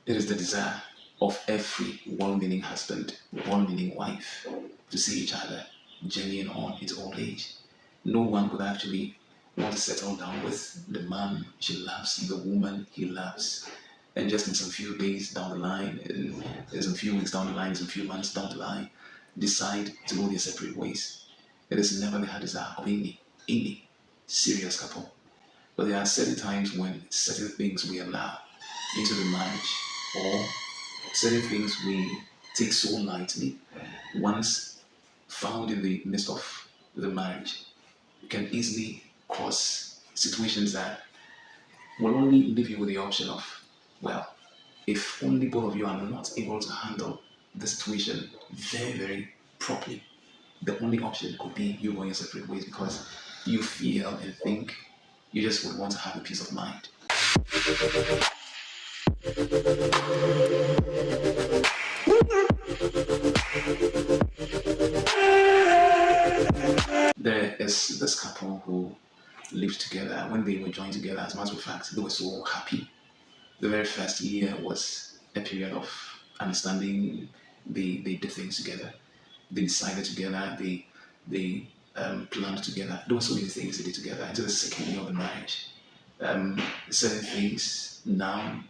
It is the desire of every well-meaning husband, well-meaning wife to see each other genuine on its old age. No one would actually want to settle down with the man she loves, the woman he loves, and just in some few days down the line, in some few weeks down the line, some few months down the line, decide to go their separate ways. It is never the heart desire of any serious couple. But there are certain times when certain things we allow into the marriage, or certain things we take so lightly, once found in the midst of the marriage, can easily cause situations that will only leave you with the option of, well, if only both of you are not able to handle the situation very, very properly, the only option could be you going your separate ways because you feel and think you just would want to have a peace of mind. There is this couple who lived together. When they were joined together, as a matter of fact, they were so happy. The very first year was a period of understanding. They did things together. They decided together. They planned together. There were so many things they did together. Until the second year of the marriage, certain things now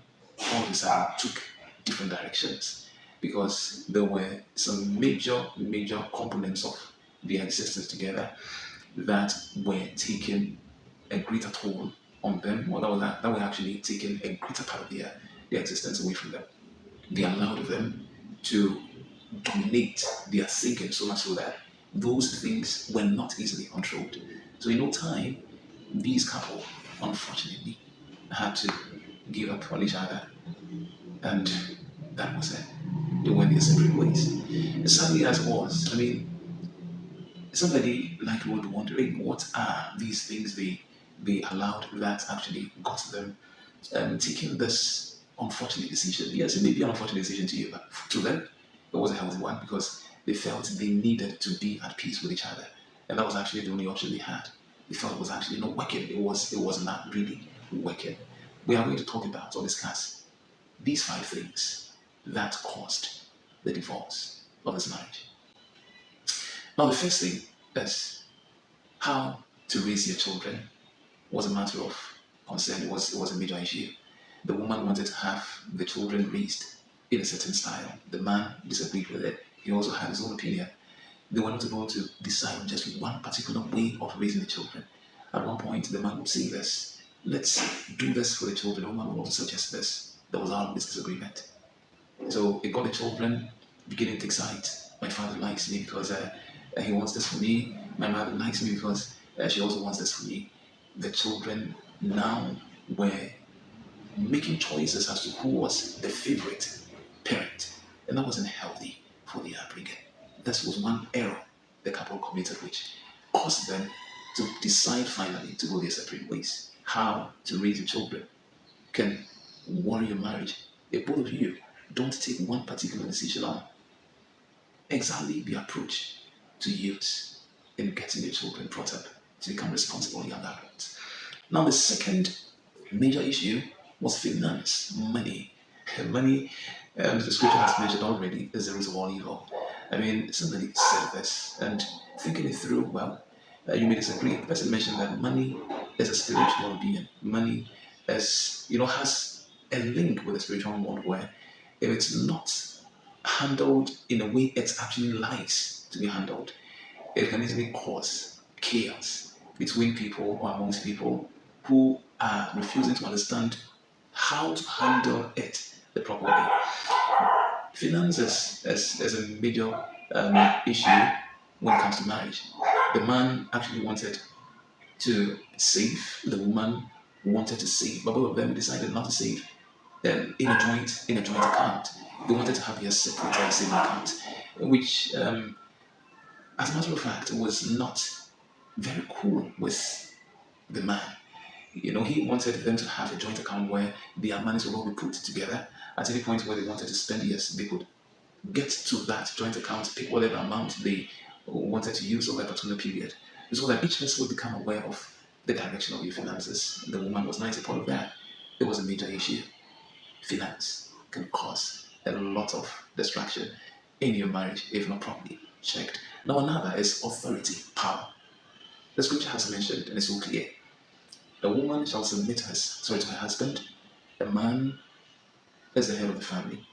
all of a sudden took different directions because there were some major components of their existence together that were taking a greater toll on them, or that were actually taking a greater part of their existence away from them. They allowed them to dominate their thinking so much so that those things were not easily controlled. So in no time, these couple, unfortunately, had to give up on each other, and that was it. They went their separate ways. And sadly as it was, I mean, somebody like would be wondering what are these things they allowed that actually got them taking this unfortunate decision. Yes, it may be an unfortunate decision to you, but to them, it was a healthy one because they felt they needed to be at peace with each other. And that was actually the only option they had. They felt it was actually not working. It was not really working. We are going to talk about or discuss these 5 things that caused the divorce of this marriage. Now, the first thing is how to raise your children was a matter of concern. It was a major issue. The woman wanted to have the children raised in a certain style. The man disagreed with it. He also had his own opinion. They were not able to decide on just one particular way of raising the children. At one point, the man would say this, let's do this for the children. The woman would also suggest this. There was all this disagreement. So it got the children beginning to excite. My father likes me because he wants this for me. My mother likes me because she also wants this for me. The children now were making choices as to who was the favorite parent. And that wasn't healthy for the upbringing. This was one error the couple committed, which caused them to decide finally to go their separate ways. How to raise your children can worry your marriage if both of you don't take one particular decision on exactly the approach to use in getting your children brought up to become responsible young adults. Now, the second major issue was finance, money. Money, the scripture has mentioned already, is the root of all evil. I mean, somebody said this, and thinking it through, well, you may disagree. The person mentioned that money is a spiritual being. Money is, has a link with the spiritual world where if it's not handled in a way it actually likes to be handled, it can easily cause chaos between people or amongst people who are refusing to understand how to handle it the proper way. Finances is a major issue when it comes to marriage. The man actually wanted to save, the woman wanted to save, but both of them decided not to save in a joint account. They wanted to have their separate saving account, which, as a matter of fact, was not very cool with the man. He wanted them to have a joint account where their monies will all be put together. At any point where they wanted to spend, yes, they could get to that joint account, pick whatever amount they wanted to use over a particular period, so that each person would become aware of the direction of your finances. The woman was not a part of that. It was a major issue. Finance. can cause a lot of distraction in your marriage if not properly checked. Now, another is authority, power. The scripture has mentioned, and it's so clear: a woman shall submit to her husband, a man is the head of the family.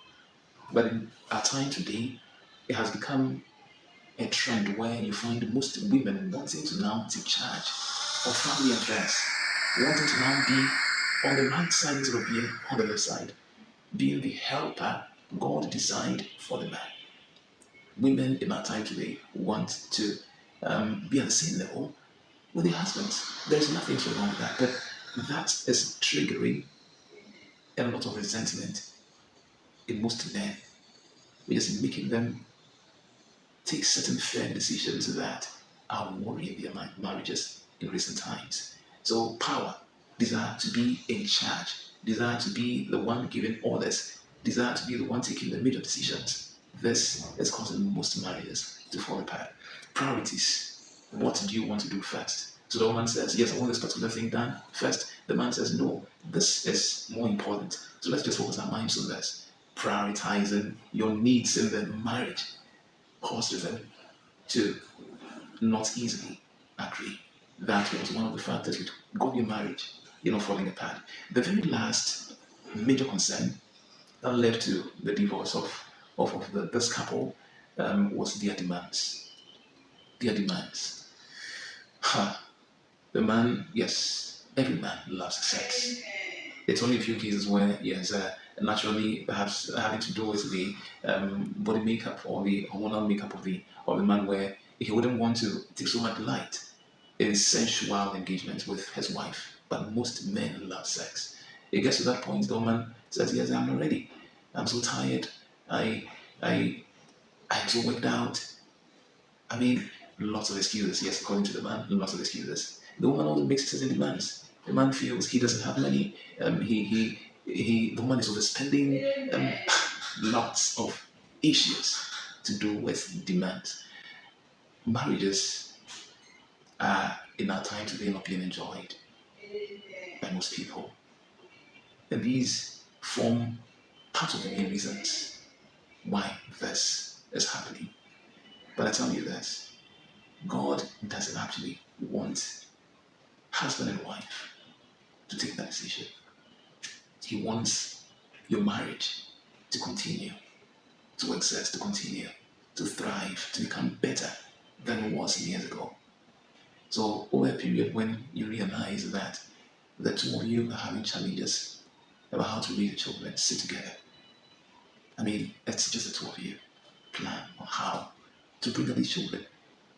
But in our time today, it has become a trend where you find most women wanting to now take charge of family affairs, wanting to now be on the right side instead of being on the left side, being the helper God designed for the man. Women in our time today want to be at the same level with their husbands. There's nothing so wrong with that, but that is triggering a lot of resentment in most men, which is making them take certain firm decisions that are worrying their marriages in recent times. So power, desire to be in charge, desire to be the one giving orders, desire to be the one taking the major decisions. This is causing most marriages to fall apart. Priorities. What do you want to do first? So the woman says, yes, I want this particular thing done first. The man says, no, this is more important. So let's just focus our minds on this. Prioritizing your needs in the marriage causes them to not easily agree. That was one of the factors which got your marriage, falling apart. The very last major concern that led to the divorce of this couple was their demands. Their demands. The man, yes, every man loves sex. It's only a few cases where, yes, naturally, perhaps having to do with the body makeup or the hormonal makeup of the man, where he wouldn't want to take so much delight in sensual engagement with his wife. But most men love sex. It gets to that point, the woman says, yes, I'm not ready. I'm so tired. I'm so worked out. I mean, lots of excuses. Yes, according to the man, lots of excuses. The woman also makes certain demands. The man feels he doesn't have money. The woman is overspending. Lots of issues to do with demands. Marriages are in our time today not being enjoyed by most people, and these form part of the main reasons why this is happening. But I tell you this: God doesn't actually want husband and wife to take that decision. He wants your marriage to continue, to exist, to continue, to thrive, to become better than it was years ago. So over a period when you realize that the two of you are having challenges about how to raise your children, sit together. I mean, it's just the two of you. Plan on how to bring up these children.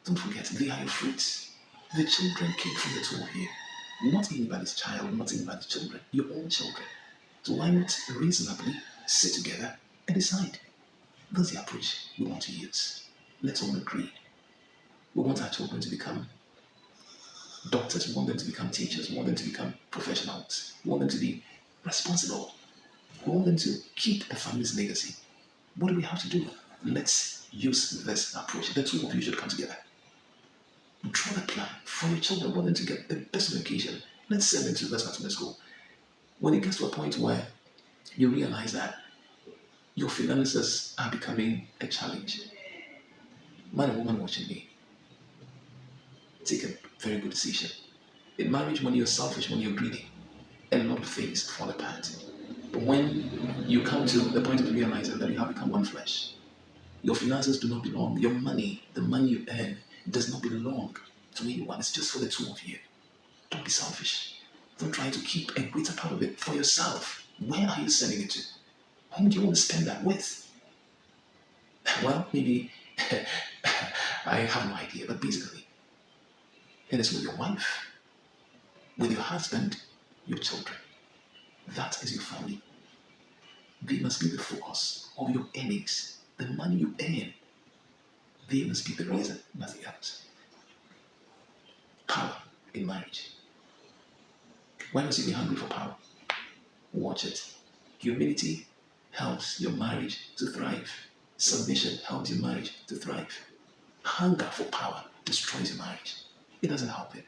Don't forget, they are your fruits. The children came from the two of you. Not anybody's child, not anybody's children, your own children. So why not reasonably sit together and decide? That's the approach we want to use. Let's all agree. We want our children to become doctors, we want them to become teachers, we want them to become professionals, we want them to be responsible, we want them to keep the family's legacy. What do we have to do? Let's use this approach. The two of you should come together. Draw a plan for your children, want them to get the best education. Let's send them to the best particular school. When it gets to a point where you realize that your finances are becoming a challenge, man and woman watching me, take a very good decision. In marriage, when you're selfish, when you're greedy, a lot of things fall apart. But when you come to the point of realizing that you have become one flesh, your finances do not belong. Your money, the money you earn, does not belong to anyone. It's just for the two of you. Don't be selfish. Don't try to keep a greater part of it for yourself. Where are you sending it to? Whom do you want to spend that with? Well, maybe I have no idea, but basically, it is with your wife, with your husband, your children. That is your family. They must be the focus of your earnings. The money you earn, they must be the reason, nothing else. Power in marriage. Why must you be hungry for power? Watch it. Humility helps your marriage to thrive. Submission helps your marriage to thrive. Hunger for power destroys your marriage. It doesn't help it.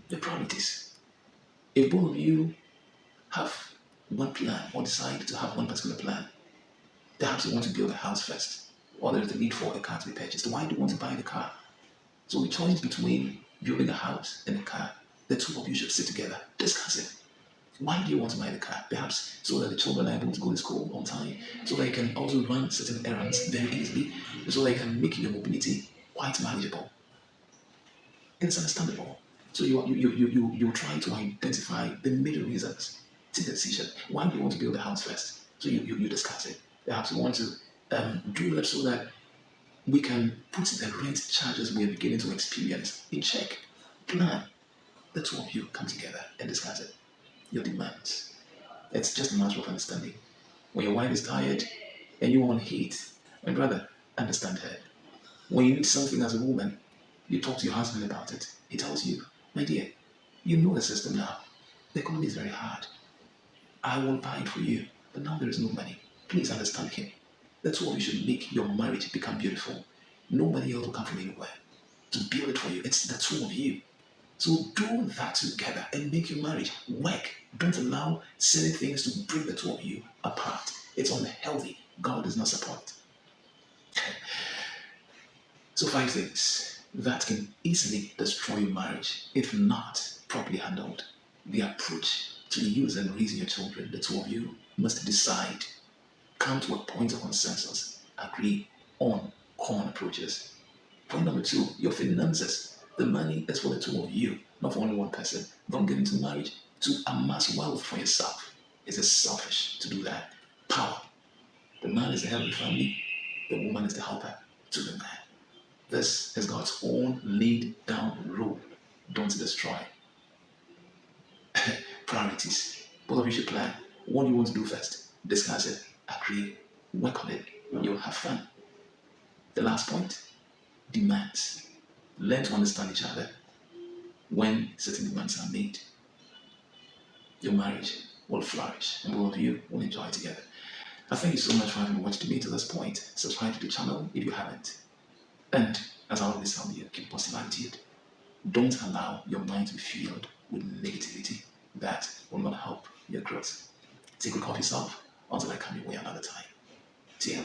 The priorities. If both of you have one plan or decide to have one particular plan. Perhaps you want to build a house first, or there's the need for a car to be purchased. Why do you want to buy the car? So the choice between building a house and a car, the two of you should sit together, discuss it. Why do you want to buy the car? Perhaps so that the children are able to go to school on time, so they can also run certain errands very easily, so they can make your mobility quite manageable. And it's understandable. So you try to identify the major reasons. Take a decision. Why do you want to build a house first? So you discuss it. Perhaps you want to do that so that we can put the rent charges we are beginning to experience in check. Plan. The two of you come together and discuss it. Your demands. It's just a matter of understanding. When your wife is tired and you want heat, my brother, understand her. When you need something as a woman, you talk to your husband about it. He tells you, my dear, you know the system now. The economy is very hard. I will buy it for you, but now there is no money. Please understand him. That's why you should make your marriage become beautiful. Nobody else will come from anywhere to build it for you. It's the two of you. So do that together and make your marriage work. Don't allow silly things to bring the two of you apart. It's unhealthy. God does not support. So 5 things that can easily destroy your marriage if not properly handled. The approach to use and raising your children. The two of you must decide, come to a point of consensus, agree on common approaches. Point number 2, your finances. The money is for the two of you, not for only one person. Don't get into marriage to amass wealth for yourself. It is selfish to do that. Power. The man is the head of the family, the woman is the helper to the man. This is God's own laid down rule. Don't destroy. Priorities. Both of you should plan. What do you want to do first? Discuss it, agree, work on it. You'll have fun. The last point, demands. Learn to understand each other. When certain demands are made, your marriage will flourish and both of you will enjoy together. I thank you so much for having watched me to this point. Subscribe to the channel if you haven't. And as I always tell you, keep positive attitude. Don't allow your mind to be filled with negativity. That will not help your growth. Take good care of yourself until I come your way another time. See ya.